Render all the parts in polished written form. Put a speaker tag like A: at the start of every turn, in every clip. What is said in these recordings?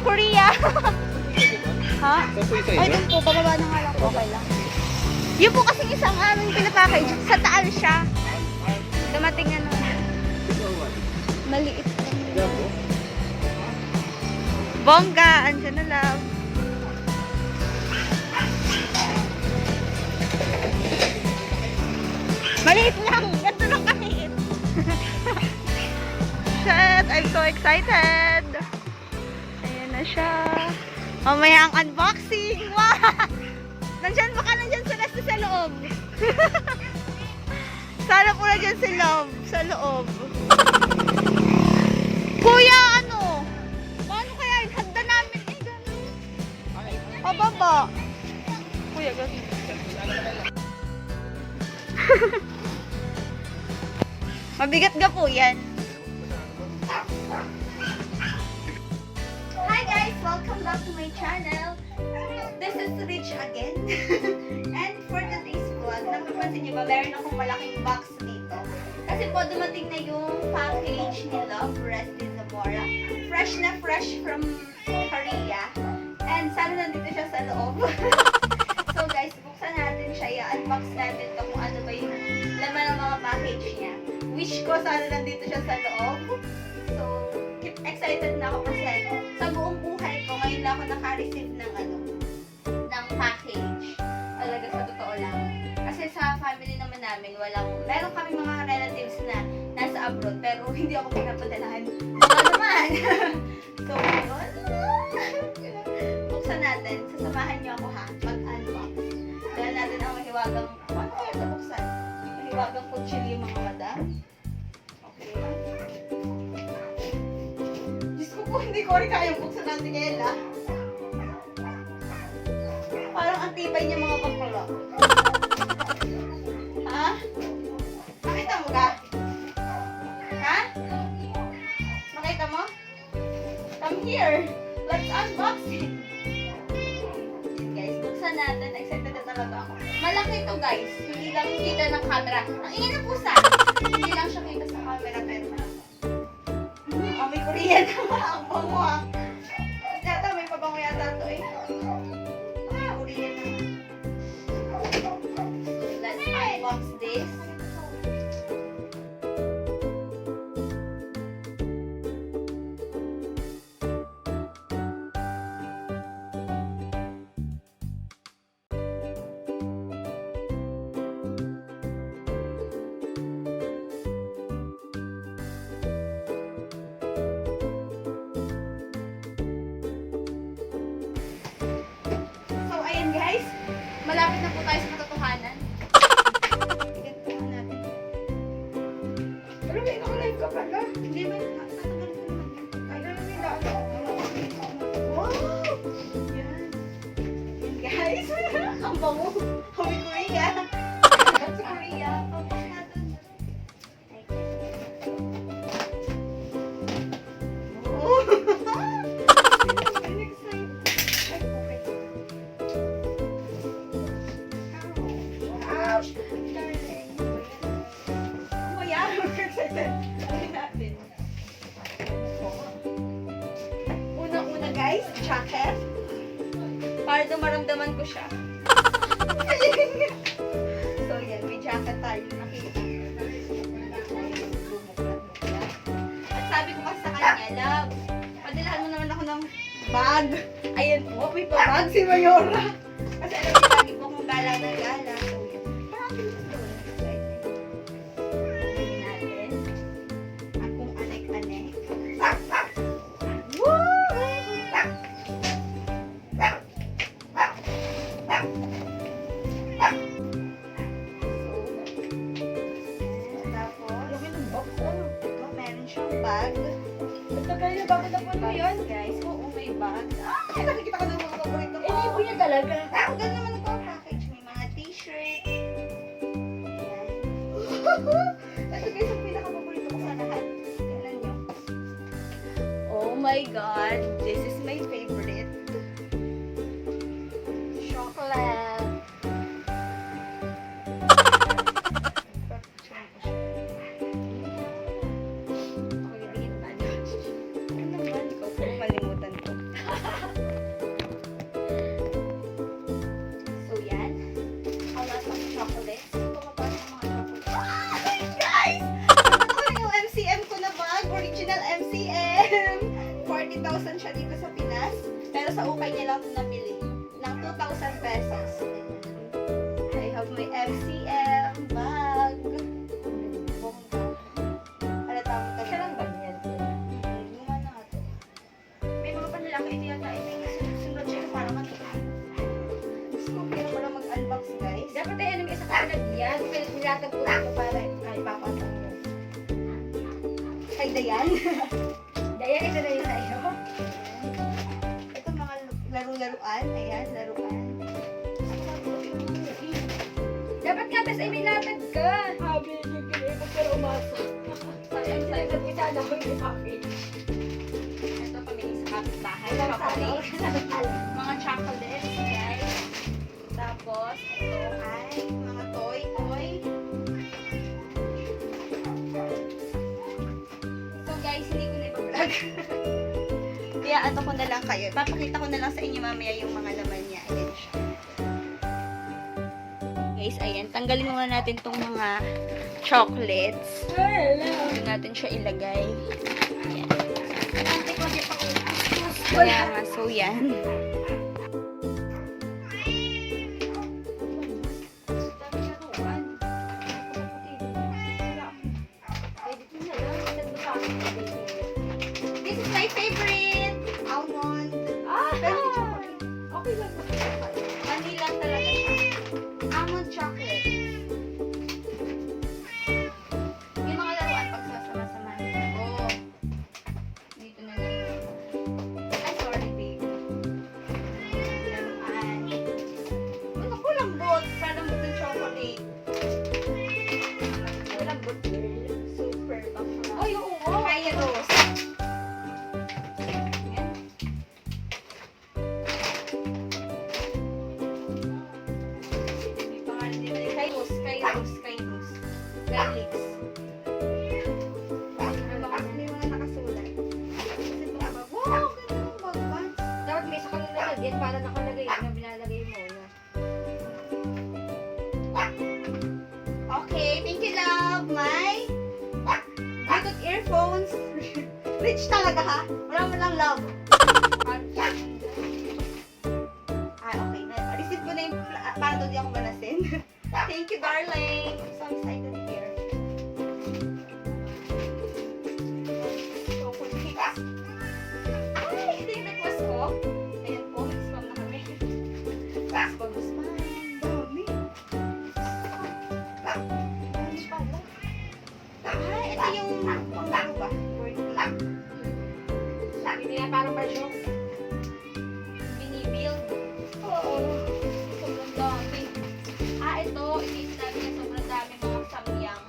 A: Korea. Ha? Ay, dun po, bababa na nga lang po. Okay lang. Yun po kasi isang aming pinapackage. Sa taal siya. Dumating na naman. Maliit. Bongga, andyan na love. Maliit lang. Ganito lang kahit. Shit, I'm so excited. Ayan na siya. Mamaya ang unboxing. Wow! Nandyan, baka nandyan sila sa loob. Sana po nandyan si Love sa loob. Kuya, ano? Paano kaya yun? Handa namin eh, gano'n. Pababa. Kuya, gano'n. Mabigat ga po yan. Hi guys! Welcome back to my channel. This is Rich again. And for today's vlog, napapansin niyo ba, meron akong malaking box dito. Kasi po, dumating na yung package ni Love, Rest in Zamora. Fresh na fresh from Korea. And sana nandito siya sa loob. So guys, buksan natin siya. I-unbox natin ito kung ano ba yung laman ng mga package niya. Wish ko sana nandito siya sa loob. So, keep excited na ako kasi sa buong buhay ko, ngayon lang ako naka-receive ng package. Talaga sa totoo lang. Kasi sa family naman namin, meron kami mga relatives na nasa abroad, pero hindi ako pinapadalahan. Wala naman! So, yun. Buksan natin. Sasamahan niyo ako ha, mag-unbox. Dahil natin ang mahiwagang, paano kaya ito buksan? Mahiwagang kutsilyo mga madam. Okay. Diyos ko po, hindi ko rin kaya buksan natin ngayon ha. Parang ang tibay niya mga bakla. Ha? Nakita mo ka? Ha? Nakita mo? Come here. Let's unbox it. Guys, buksan natin. Excited na talaga ako. Malaki ito guys. Hindi lang kita ng camera. Ang ingay ng pusa. Hindi lang siya kita sa camera pero may Korean naman. Ang bango ha. Yata may pabango yata ito eh. Let's unbox this. Guys, malapit na po tayo sa katotohanan. Ganito natin. Pero may naka-live ka pala. Hindi ba? Natanggal ko naman. Ay, gano'n yung daan. Wow! Yan. Yan guys. Ang bango. Hawi Korea. Sa Korea. Pabos natin. Oh! Una-una guys, jacket. Para maramdaman ko siya. So yan, may jacket tayo. Nakita. At sabi ko kasi sa kanya, Love, padalahan mo naman ako ng bag. Ayan po, may pa-bag si Mayora. Kasi alam niyo, lagi po akong gala na gala. So yan. Parang pinito. Bag.
B: Tagal na bakit ako mo yun?
A: Guys, oo, may bag. Ay, nakikita ko ng mga paborito ko.
B: Eh, hindi po niya talaga.
A: Ganun naman ito ang package. May mga t-shirt. Ayan. Ito guys, ang pinaka-paborito ko sa lahat. Tignan nyo. Oh my God. This is my favorite. Chocolate. sa ukay niya lang nabili. Ng 2,000 pesos. I have my MCM bag. Bongga. Halata mo talaga.
B: Kailan ba yan?
A: Luma na nga to. May mga panlalaki ito yata. Ito yung sunod siya para makita. Gusto ko pala mag-unbox, guys.
B: Dapat ay ano may isa kalag yan. Pero nilatag ko ito para ay papatong mo.
A: Ay, Dayan.
B: Daya, ito na yun sa'yo.
A: Ito mga laro-laruan. Ayan, laruan.
B: Dapat nga, tas ay may latag ka. Sabi, hindi ko pero umasok. Sayang, sayang. Kita na ko yung package.
A: Ito pamili sa kapitbahay. Chocolate. Mga chocolates, guys. Tapos, ito ay mga toy. So, guys, hindi ko na ipa-vlog. Kaya ato ko na lang kayo. Papakita ko na lang sa inyo mamaya yung mga laman niya. Ayan siya. Guys, ayan. Tanggalin muna natin tong mga chocolates. Doon natin siya ilagay. Ayan. Kaya nga, so yan. This is my favorite! Almond. Pero hindi chocolate.
B: Okay lang.
A: Vanilla talaga siya. Almond chocolate. Yung mga laruan pag sasama-sama. Oh. Dito na lang. Ay, sorry, babe. Laruan. Ano ko lambot? Parang lambot ng chocolate.
B: Lambot girl. Super.
A: Ay, oo. Kaya rose. Ayan. May pangalan din. Kairos. Garlics. May mga nakasulat. Kasi ito ba? Wow, ganda ng bagban.
B: Dapat may isa kang nalagyan para nakalagay na binalagay mo na.
A: Okay, thank you, love. My Bluetooth earphones. Rich talaga, ha? Wala mo lang love. Okay. Receive ko na yung para doon di ako banasin. Thank you, darling. I'm so excited here. Chocolates. Ay, ito yung request ko. Ayan po, mag-spam na kami. Spam. Dami. Dami pala. Ay, ito yung pang-laro ba? Word.
B: Hindi na parang pa-show.
A: Binibuild. Oo. Sobrang dami. Ito. Ito namin na sobrang dami mga samyang.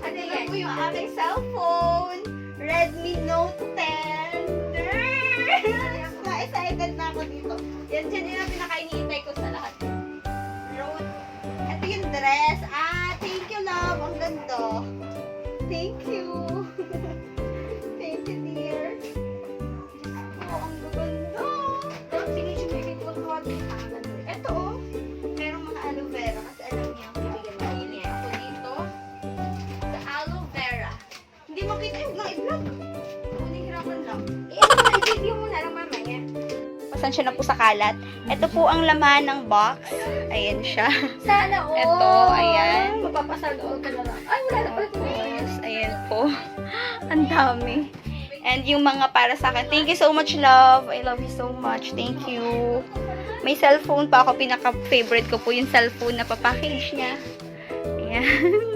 A: Ano yan po yung aking cellphone? Redmi Note 10. Na-excited na ako dito. Yan dyan yung pinaka-inihintay ko sa lahat. Road. Ito yung dress. Thank you, love. Ang ganda. Thank you. Thank you, dear. Ang ganda.
B: Sinisumigay ko ang kawad.
A: Ito, oh. Merong mga aloe vera. Kasi alam niya, bibigyan na yun ako dito. Sa aloe vera. Hindi makita yung i-vlog. Hirapan lang.
B: I-review mo na lang mamaya.
A: Pasensya na po sa kalat. Ito po ang laman ng box. Ayan siya.
B: Sana all.
A: Ito, ayan.
B: Mapapasal all ka na lang. Ay, wala na pala.
A: Tapos, ayan po. Ang dami. And yung mga para sa akin. Thank you so much, love. I love you so much. Thank you. May cellphone pa ako. Pinaka-favorite ko po yung cellphone na papackage niya. Ayan.